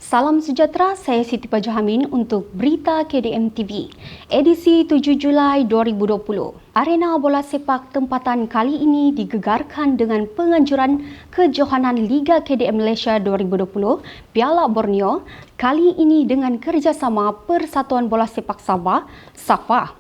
Salam sejahtera, saya Siti Pajahamin untuk Berita KDM TV, edisi 7 Julai 2020. Arena bola sepak tempatan kali ini digegarkan dengan penganjuran kejohanan Liga KDM Malaysia 2020 Piala Borneo, kali ini dengan kerjasama Persatuan Bola Sepak Sabah, SAFA.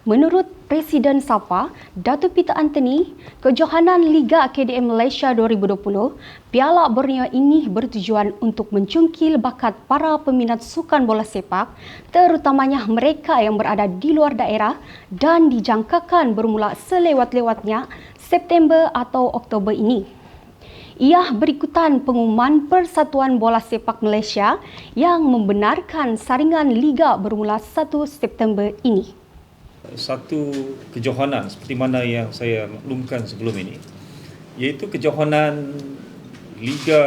Menurut Presiden SAFA, Datuk Peter Anthony, kejohanan Liga KDM Malaysia 2020, Piala Borneo ini bertujuan untuk mencungkil bakat para peminat sukan bola sepak, terutamanya mereka yang berada di luar daerah dan dijangkakan bermula selewat-lewatnya September atau Oktober ini. Ia berikutan pengumuman Persatuan Bola Sepak Malaysia yang membenarkan saringan Liga bermula 1 September ini. Satu kejohanan seperti mana yang saya maklumkan sebelum ini, iaitu kejohanan Liga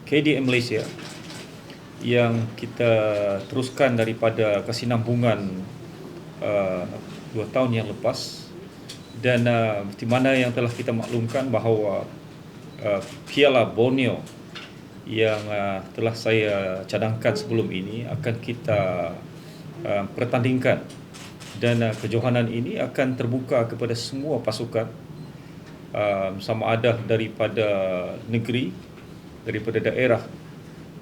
KDM Malaysia yang kita teruskan daripada kesinambungan 2 tahun yang lepas, dan seperti mana yang telah kita maklumkan bahawa Piala Borneo yang telah saya cadangkan sebelum ini akan kita pertandingkan. Dan kejohanan ini akan terbuka kepada semua pasukan, sama ada daripada negeri, daripada daerah,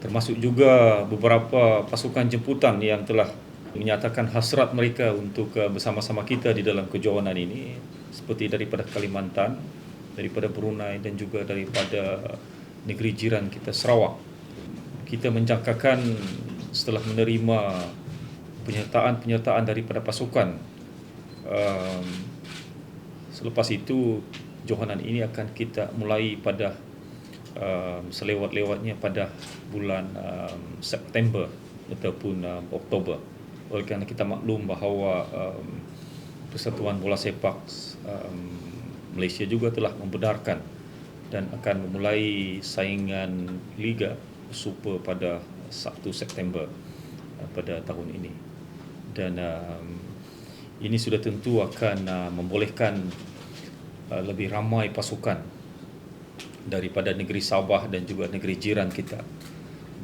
termasuk juga beberapa pasukan jemputan yang telah menyatakan hasrat mereka untuk bersama-sama kita di dalam kejohanan ini, seperti daripada Kalimantan, daripada Brunei dan juga daripada negeri jiran kita Sarawak. Kita menjangkakan setelah menerima penyertaan daripada pasukan, selepas itu johanan ini akan kita mulai pada selewat-lewatnya pada bulan September ataupun Oktober. Oleh kerana kita maklum bahawa Persatuan Bola Sepak Malaysia juga telah membenarkan dan akan memulai saingan Liga Super pada 1 September pada tahun ini. Dan ini sudah tentu akan membolehkan lebih ramai pasukan daripada negeri Sabah dan juga negeri jiran kita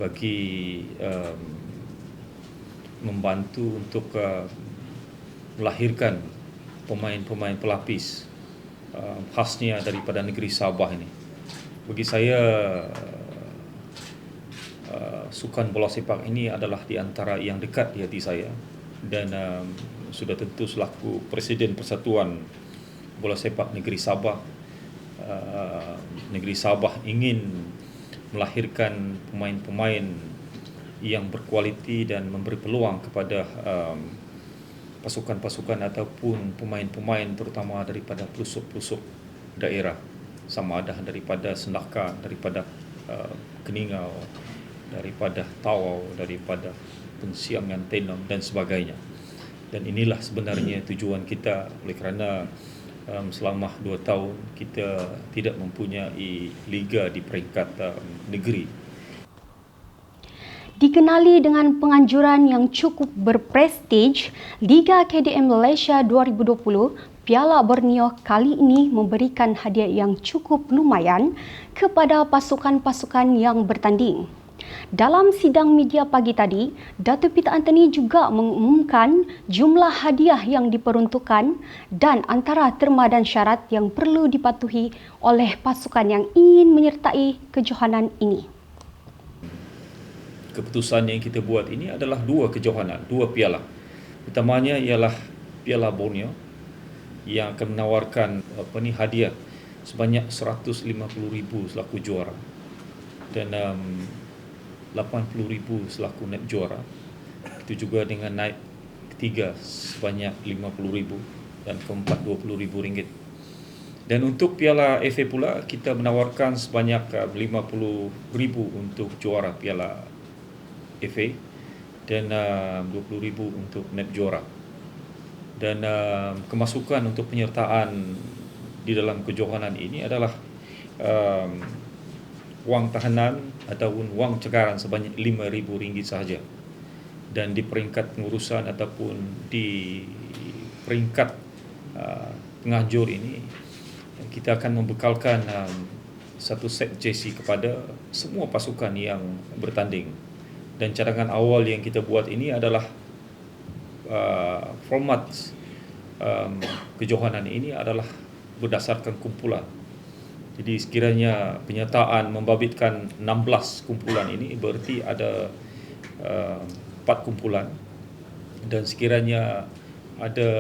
bagi membantu untuk melahirkan pemain-pemain pelapis khasnya daripada negeri Sabah ini. Bagi saya, sukan bola sepak ini adalah di antara yang dekat di hati saya, dan sudah tentu selaku Presiden Persatuan Bola Sepak Negeri Sabah, Negeri Sabah ingin melahirkan pemain-pemain yang berkualiti dan memberi peluang kepada pasukan-pasukan ataupun pemain-pemain terutama daripada pelusuk-pelusuk daerah, sama ada daripada Sendaka, daripada Keningau, daripada Tawau, daripada Pensiangan, Tenom dan sebagainya. Dan inilah sebenarnya tujuan kita, oleh kerana selama 2 tahun kita tidak mempunyai liga di peringkat negeri. Dikenali dengan penganjuran yang cukup berprestij, Liga KDM Malaysia 2020 Piala Borneo kali ini memberikan hadiah yang cukup lumayan kepada pasukan-pasukan yang bertanding. Dalam sidang media pagi tadi, Datuk Peter Anthony juga mengumumkan jumlah hadiah yang diperuntukkan dan antara terma dan syarat yang perlu dipatuhi oleh pasukan yang ingin menyertai kejohanan ini. Keputusan yang kita buat ini adalah 2 kejohanan, 2 piala. Utamanya ialah Piala Borneo yang akan menawarkan hadiah sebanyak 150,000 selaku juara dan 80,000 selaku naib juara. Itu juga dengan naib ketiga sebanyak 50,000 dan keempat 20,000 ringgit. Dan untuk Piala FA pula kita menawarkan sebanyak 50,000 untuk juara Piala FA dan 20,000 untuk naib juara. Dan kemasukan untuk penyertaan di dalam kejohanan ini adalah wang tahanan ataupun wang cekaran sebanyak RM5,000 sahaja. Dan di peringkat pengurusan ataupun di peringkat penganjur ini, kita akan membekalkan satu set jersey kepada semua pasukan yang bertanding. Dan cadangan awal yang kita buat ini adalah format kejohanan ini adalah berdasarkan kumpulan. Jadi sekiranya penyertaan membabitkan 16 kumpulan ini, berarti ada 4 kumpulan, dan sekiranya ada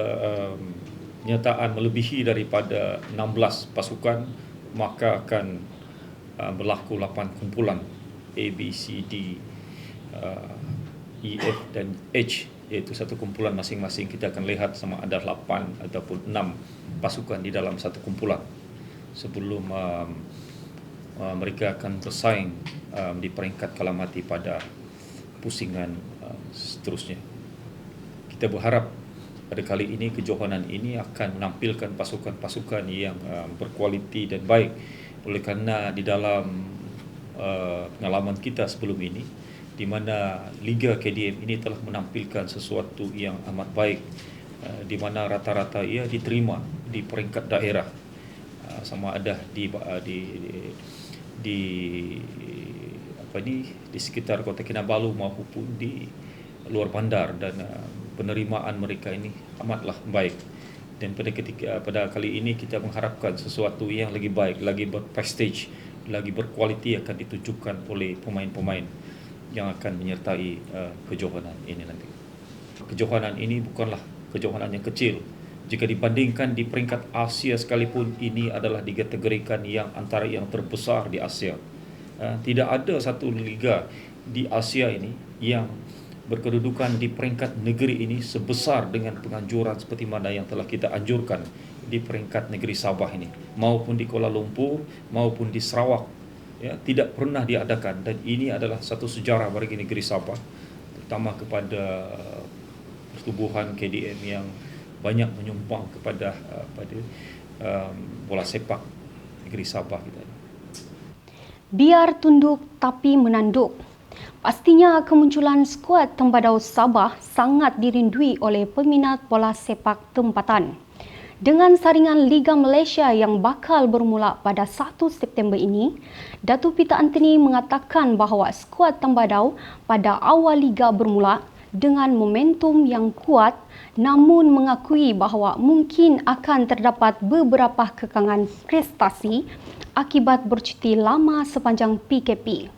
penyertaan melebihi daripada 16 pasukan, maka akan berlaku 8 kumpulan A, B, C, D, E, F dan H, iaitu satu kumpulan masing-masing. Kita akan lihat sama ada 8 ataupun 6 pasukan di dalam satu kumpulan sebelum mereka akan bersaing di peringkat kalamati pada pusingan seterusnya. Kita berharap pada kali ini kejohanan ini akan menampilkan pasukan-pasukan yang berkualiti dan baik, oleh kerana di dalam pengalaman kita sebelum ini, di mana Liga KDM ini telah menampilkan sesuatu yang amat baik, di mana rata-rata ia diterima di peringkat daerah, sama ada di sekitar Kota Kinabalu maupun di luar bandar, dan penerimaan mereka ini amatlah baik. Dan pada kali ini kita mengharapkan sesuatu yang lagi baik, lagi berprestige, lagi berkualiti akan ditunjukkan oleh pemain-pemain yang akan menyertai kejohanan ini nanti. Kejohanan ini bukanlah kejohanan yang kecil. Jika dibandingkan di peringkat Asia sekalipun, ini adalah dikategorikan yang antara yang terbesar di Asia. Tidak ada satu liga di Asia ini yang berkedudukan di peringkat negeri ini sebesar dengan penganjuran seperti mana yang telah kita anjurkan di peringkat negeri Sabah ini, maupun di Kuala Lumpur maupun di Sarawak. Tidak pernah diadakan, dan ini adalah satu sejarah bagi negeri Sabah, terutama kepada pertubuhan KDM yang banyak menyumbang kepada bola sepak negeri Sabah kita. Biar tunduk tapi menanduk. Pastinya kemunculan skuad Tembadau Sabah sangat dirindui oleh peminat bola sepak tempatan. Dengan saringan Liga Malaysia yang bakal bermula pada 1 September ini, Datuk Peter Anthony mengatakan bahawa skuad Tembadau pada awal liga bermula dengan momentum yang kuat, namun mengakui bahawa mungkin akan terdapat beberapa kekangan prestasi akibat bercuti lama sepanjang PKP.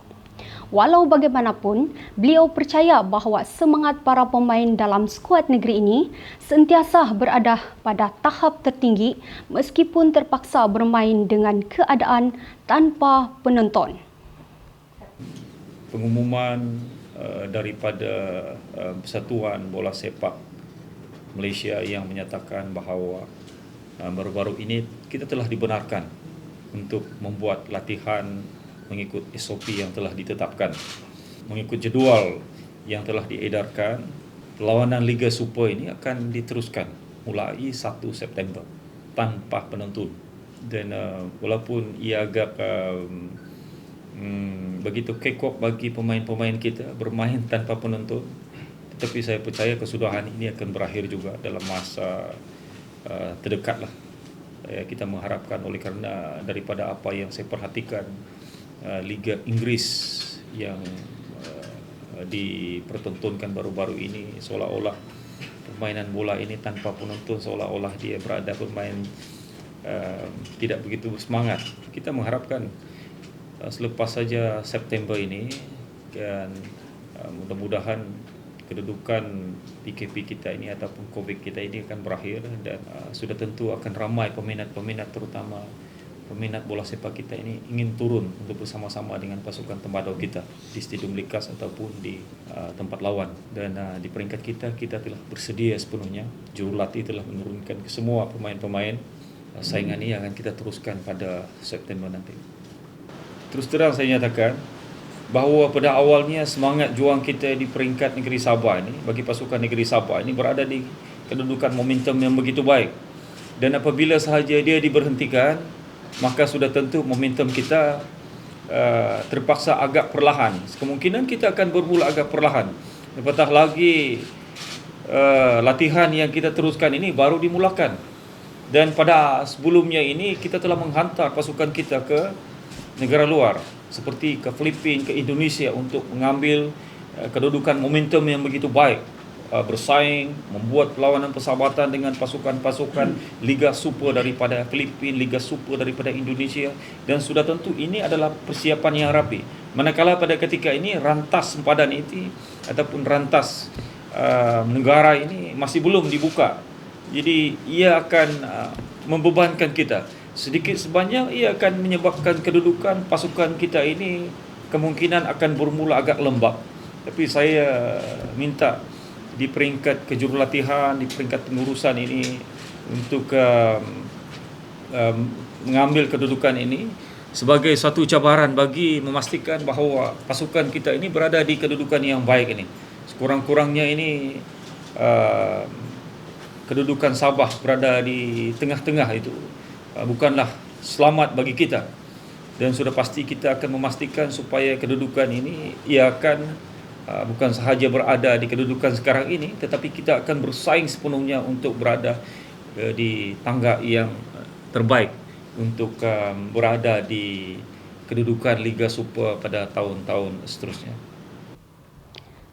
Walau bagaimanapun, beliau percaya bahawa semangat para pemain dalam skuad negeri ini sentiasa berada pada tahap tertinggi meskipun terpaksa bermain dengan keadaan tanpa penonton. Pengumuman daripada Persatuan Bola Sepak Malaysia yang menyatakan bahawa baru-baru ini kita telah dibenarkan untuk membuat latihan mengikut SOP yang telah ditetapkan, mengikut jadual yang telah diedarkan. Perlawanan Liga Super ini akan diteruskan mulai 1 September tanpa penonton. Dan walaupun ia agak begitu kekok bagi pemain-pemain kita bermain tanpa penonton, tetapi saya percaya kesudahan ini akan berakhir juga dalam masa terdekatlah. Kita mengharapkan, oleh kerana daripada apa yang saya perhatikan, Liga Inggeris yang dipertontonkan baru-baru ini, seolah-olah permainan bola ini tanpa penonton, seolah-olah dia berada bermain tidak begitu bersemangat. Kita mengharapkan selepas saja September ini, dan mudah-mudahan kedudukan PKP kita ini ataupun COVID kita ini akan berakhir, dan sudah tentu akan ramai peminat-peminat, terutama peminat bola sepak kita ini ingin turun untuk bersama-sama dengan pasukan Tembadau kita di Stadium Likas ataupun di tempat lawan. Dan di peringkat kita telah bersedia sepenuhnya. Jurulatih telah menurunkan ke semua pemain-pemain. Saingan ini akan kita teruskan pada September nanti. Terus terang saya nyatakan bahawa pada awalnya semangat juang kita di peringkat negeri Sabah ini, bagi pasukan negeri Sabah ini berada di kedudukan momentum yang begitu baik. Dan apabila sahaja dia diberhentikan, maka sudah tentu momentum kita terpaksa agak perlahan. Kemungkinan kita akan bermula agak perlahan. Apatah lagi latihan yang kita teruskan ini baru dimulakan. Dan pada sebelumnya ini kita telah menghantar pasukan kita ke negara luar seperti ke Filipina, ke Indonesia untuk mengambil kedudukan momentum yang begitu baik, bersaing, membuat perlawanan persahabatan dengan pasukan-pasukan Liga Super daripada Filipina, Liga Super daripada Indonesia, dan sudah tentu ini adalah persiapan yang rapi. Manakala pada ketika ini rantas sempadan itu ataupun rantas negara ini masih belum dibuka, jadi ia akan membebankan kita. Sedikit sebanyak ia akan menyebabkan kedudukan pasukan kita ini kemungkinan akan bermula agak lembab. Tapi saya minta di peringkat kejurulatihan, di peringkat pengurusan ini untuk mengambil kedudukan ini sebagai satu cabaran bagi memastikan bahawa pasukan kita ini berada di kedudukan yang baik ini. Sekurang-kurangnya ini kedudukan Sabah berada di tengah-tengah itu bukanlah selamat bagi kita, dan sudah pasti kita akan memastikan supaya kedudukan ini ia akan bukan sahaja berada di kedudukan sekarang ini, tetapi kita akan bersaing sepenuhnya untuk berada di tangga yang terbaik untuk berada di kedudukan Liga Super pada tahun-tahun seterusnya.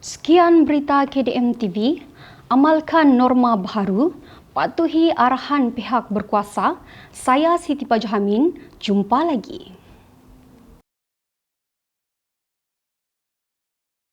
Sekian berita KDM TV. Amalkan norma baharu, patuhi arahan pihak berkuasa. Saya Siti Pajuh Amin. Jumpa lagi.